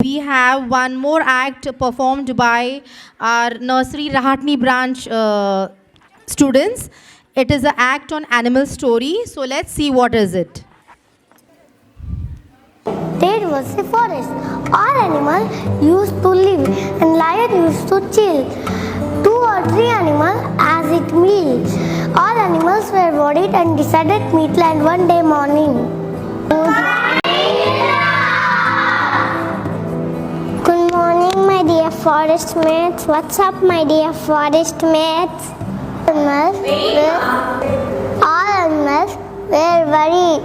We have one more act performed by our nursery Rahatni branch students. It is an act on animal story. So let's see what is it. There was a forest. All animals used to live and lion used to chill. Two or three animals as it meal. All animals were worried and decided to meet land one day morning. Good morning, my dear forest mates. What's up, my dear forest mates? All animals were worried.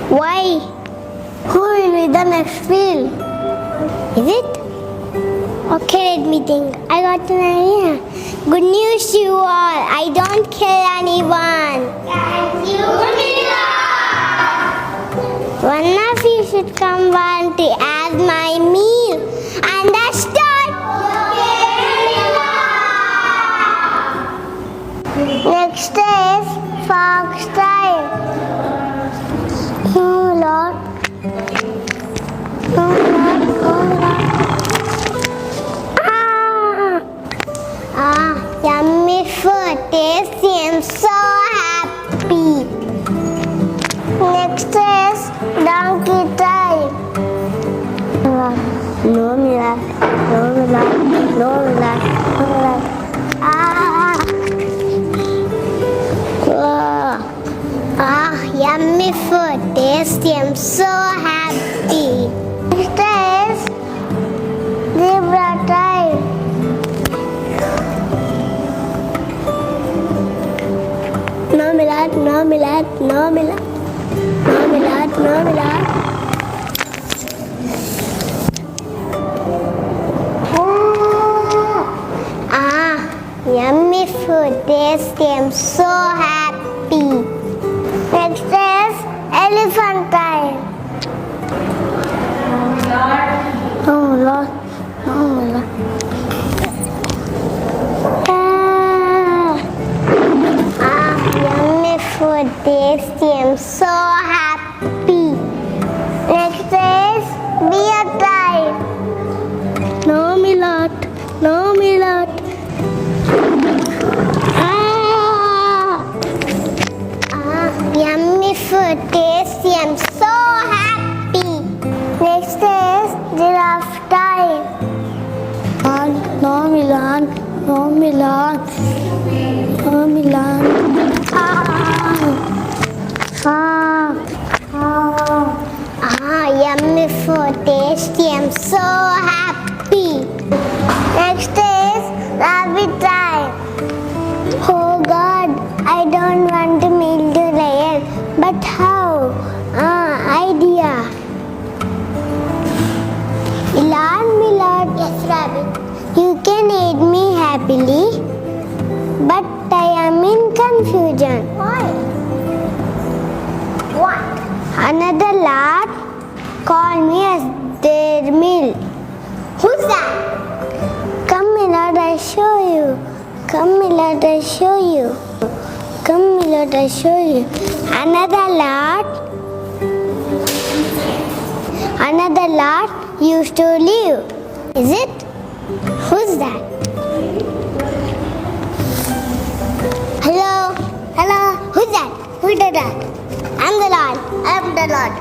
Why? Who will be the next wheel? Is it? Okay, let me think. I got an idea. Good news to you all. I don't kill anyone. Thank you, Mila. One of you should come volunteer as my meal. Understood? Next is fox time. Oh Lord. Oh Lord. Oh Lord. Yummy food. Tasty. I'm so happy. Next is donkey time. No Mila. No Mila. No Mila. No Mila. Yummy food, tasty. I'm so happy. Next is zebra time. No Milad, no Milad, no Milad, no Milad, no Milad. Yummy food, tasty. I'm so happy. Next is elephant time. Oh Lord, oh Lord. Yummy food, tasty. I'm so happy. Next is beer time. No Milot, no Milot. Yummy food, tasty. I'm so happy. Next is giraffe time. No Milan, no Milan, no Milan. Yummy food, tasty. I'm so happy. Next is rabbit time. Oh God, I don't want to meet the lion, but how? Idea. Milord. Yes, rabbit. You can aid me happily, but I am in confusion. Why? What? Another lot called me as their meal. Who's that? Come, Milord, I show you. Come, Milord, I show you. Come, Milord, I show you. Another lot used to live. Is it? Who's that? Hello? Hello? Who's that? Who did that? I'm the Lord. I'm the Lord.